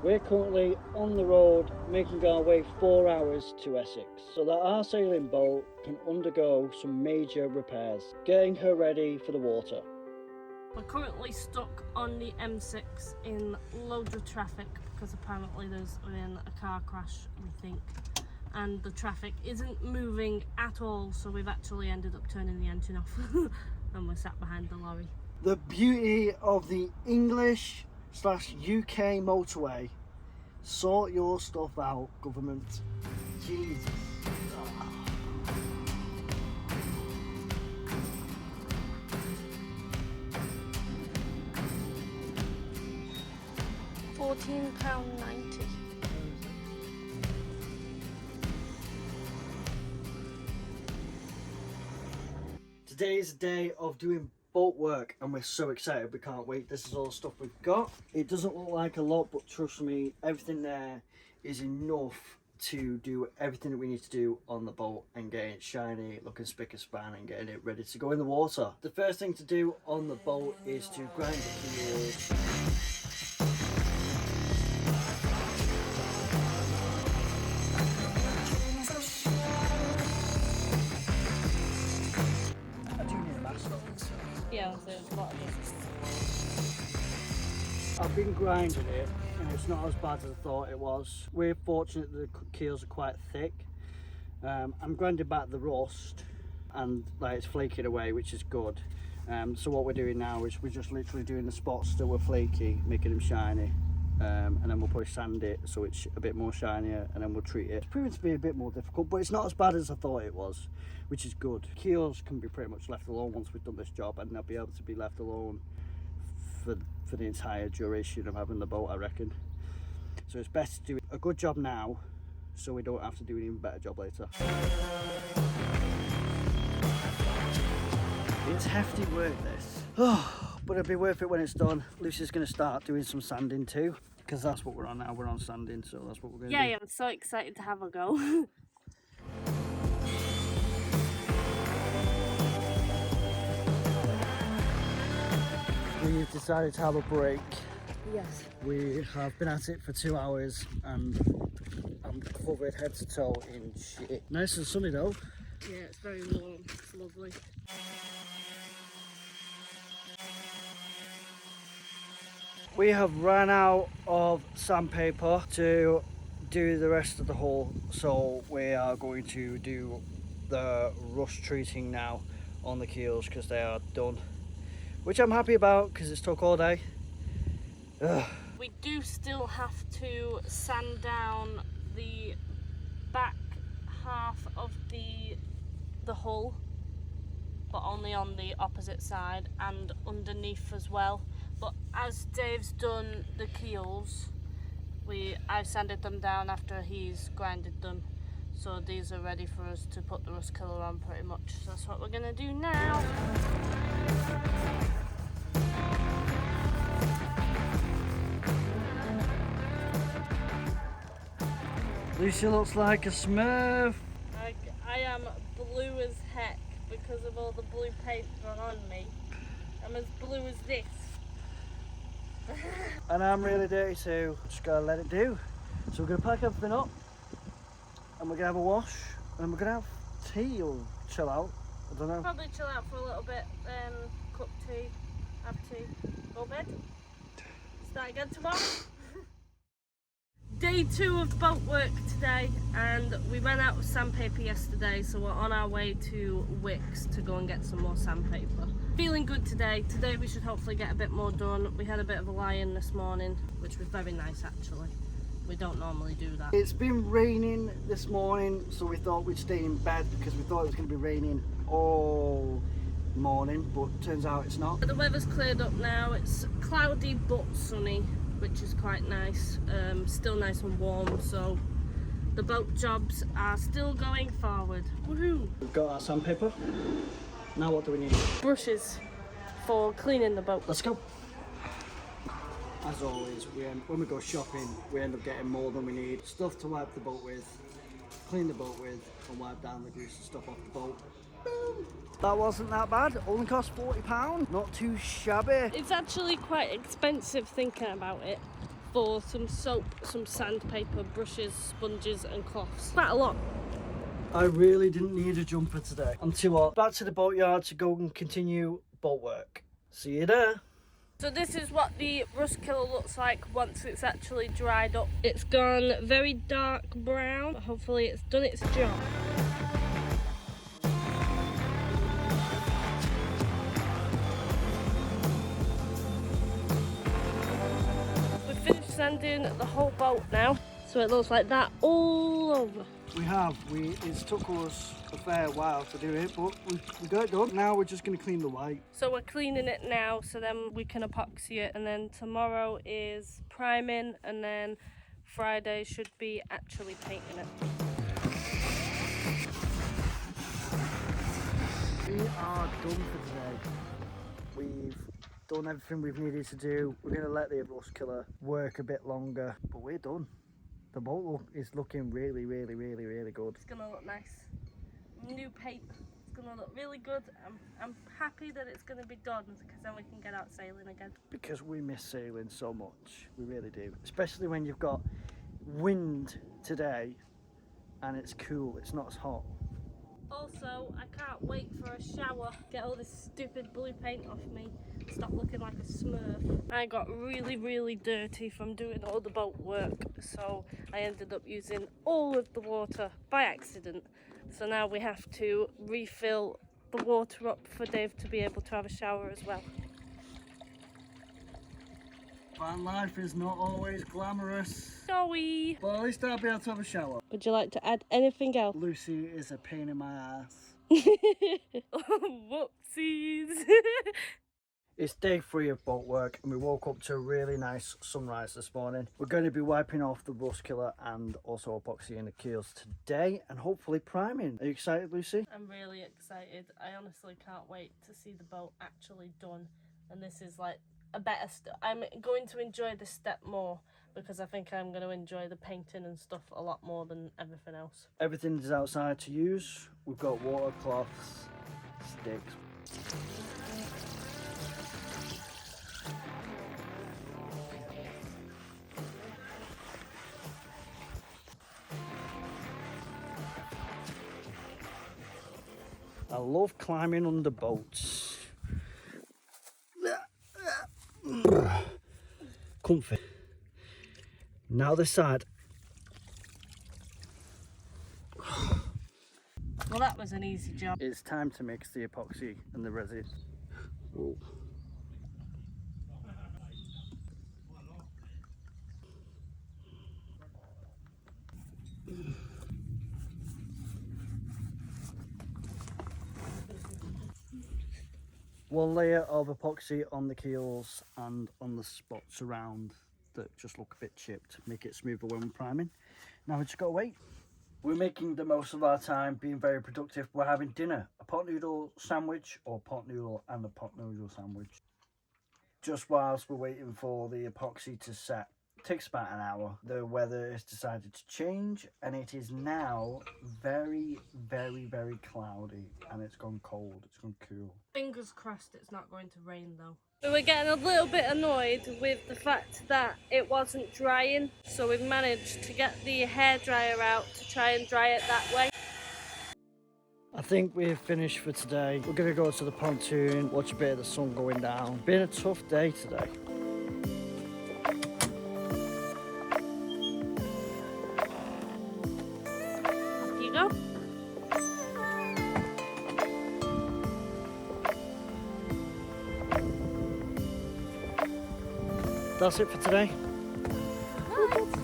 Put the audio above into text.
We're currently on the road making our way 4 hours to Essex so that our sailing boat can undergo some major repairs, getting her ready for the water. We're currently stuck on the M6 in loads of traffic because apparently there's been a car crash, we think, and the traffic isn't moving at all, so we've actually ended up turning the engine off and we're sat behind the lorry. The beauty of the English/UK motorway. Sort your stuff out, government. Jesus. £14.90. Today is a day of doing boat work and we're so excited, we can't wait. This is all the stuff we've got. It doesn't look like a lot, but trust me, everything there is enough to do everything that we need to do on the boat and get it shiny, looking spick and span, and getting it ready to go in the water. The first thing to do on the boat is to grind the keels. Yeah, there's a lot of this. I've been grinding it and it's not as bad as I thought it was. We're fortunate that the keels are quite thick. I'm grinding back the rust and like it's flaking away, which is good. So what we're doing now is we're just literally doing the spots that were flaky, making them shiny. And then we'll probably sand it so it's a bit more shinier, and then we'll treat it. It's proven to be a bit more difficult, but it's not as bad as I thought it was, which is good. Keels can be pretty much left alone once we've done this job, and they'll be able to be left alone for the entire duration of having the boat, I reckon. So it's best to do a good job now so we don't have to do an even better job later. It's hefty work, this. But it'll be worth it when it's done. Lucy's going to start doing some sanding too, because that's what we're on now. We're on sanding, so that's what we're going to do. Yeah, I'm so excited to have a go. We've decided to have a break. Yes. We have been at it for 2 hours and I'm covered head to toe in shit. Nice and sunny though. Yeah, it's very warm. It's lovely. We have run out of sandpaper to do the rest of the hull, so we are going to do the rust treating now on the keels because they are done, which I'm happy about because it's took all day. Ugh. We do still have to sand down the back half of the hull, but only on the opposite side and underneath as well. But as Dave's done the keels, I've sanded them down after he's grinded them, so these are ready for us to put the rust killer on pretty much. So that's what we're gonna do now. Lucy looks like a smurf. I am blue as heck because of all the blue paint on me. I'm as blue as this. And I'm really dirty too. Just gotta let it do. So we're gonna pack everything up and we're gonna have a wash and we're gonna have tea or chill out. I don't know. Probably chill out for a little bit, cook tea, have tea, go bed. Start again tomorrow. Day 2 of boat work today, and we ran out of sandpaper yesterday, so we're on our way to Wicks to go and get some more sandpaper. Feeling good today. Today we should hopefully get a bit more done. We had a bit of a lie-in this morning, which was very nice actually. We don't normally do that. It's been raining this morning, so we thought we'd stay in bed because we thought it was going to be raining all morning, but turns out it's not. The weather's cleared up now. It's cloudy but sunny, which is quite nice. Still nice and warm, so the boat jobs are still going forward. Woohoo! We've got our sandpaper. Now what do we need? Brushes for cleaning the boat. Let's go. As always, when we go shopping, we end up getting more than we need. Stuff to wipe the boat with, clean the boat with, and wipe down the grease and stuff off the boat. Boom. That wasn't that bad. Only cost £40. Not too shabby. It's actually quite expensive thinking about it. for some soap, some sandpaper, brushes, sponges and cloths. Quite a lot. I really didn't need a jumper today. I'm too hot. Back to the boatyard to go and continue boat work. See you there. So this is what the rust killer looks like once it's actually dried up. It's gone very dark brown, but hopefully it's done its job. We've finished sanding the whole boat now, so it looks like that all over. We have. It's took us a fair while to do it, but we got it done. Now we're just going to clean the white. So we're cleaning it now, so then we can epoxy it, and then tomorrow is priming, and then Friday should be actually painting it. We are done for today. We've done everything we've needed to do. We're going to let the rust killer work a bit longer, but we're done. The boat is looking really, really, really, really good. It's gonna look nice. New paint. It's gonna look really good. I'm happy that it's gonna be done because then we can get out sailing again. Because we miss sailing so much. We really do. Especially when you've got wind today and it's cool. It's not as hot. Also, I can't wait for a shower. Get all this stupid blue paint off me. Stop looking like a smurf. I got really, really dirty from doing all the boat work, so I ended up using all of the water by accident. So now we have to refill the water up for Dave to be able to have a shower as well. Van life is not always glamorous. Sorry. But at least I'll be able to have a shower. Would you like to add anything else? Lucy is a pain in my ass. Whoopsies. It's day 3 of boat work and we woke up to a really nice sunrise this morning. We're going to be wiping off the rust killer and also epoxying the keels today and hopefully priming. Are you excited, Lucy? I'm really excited. I honestly can't wait to see the boat actually done. And this is like a better step. I'm going to enjoy this step more because I think I'm going to enjoy the painting and stuff a lot more than everything else. Everything is outside to use. We've got water cloths, sticks. I love climbing under boats. Comfy. Now this side. Well, that was an easy job. It's time to mix the epoxy and the resin. Whoa. One layer of epoxy on the keels and on the spots around that just look a bit chipped, make it smoother when we're priming. Now we just gotta wait. We're making the most of our time, being very productive. We're having dinner, a pot noodle sandwich or pot noodle and a pot noodle sandwich. Just whilst we're waiting for the epoxy to set. It takes about an hour. The weather has decided to change and it is now very, very, very cloudy and it's gone cold, it's gone cool. Fingers crossed it's not going to rain though. We were getting a little bit annoyed with the fact that it wasn't drying, so we've managed to get the hairdryer out to try and dry it that way. I think we're finished for today. We're gonna go to the pontoon, watch a bit of the sun going down. Been a tough day today. Here you go. That's it for today. Right.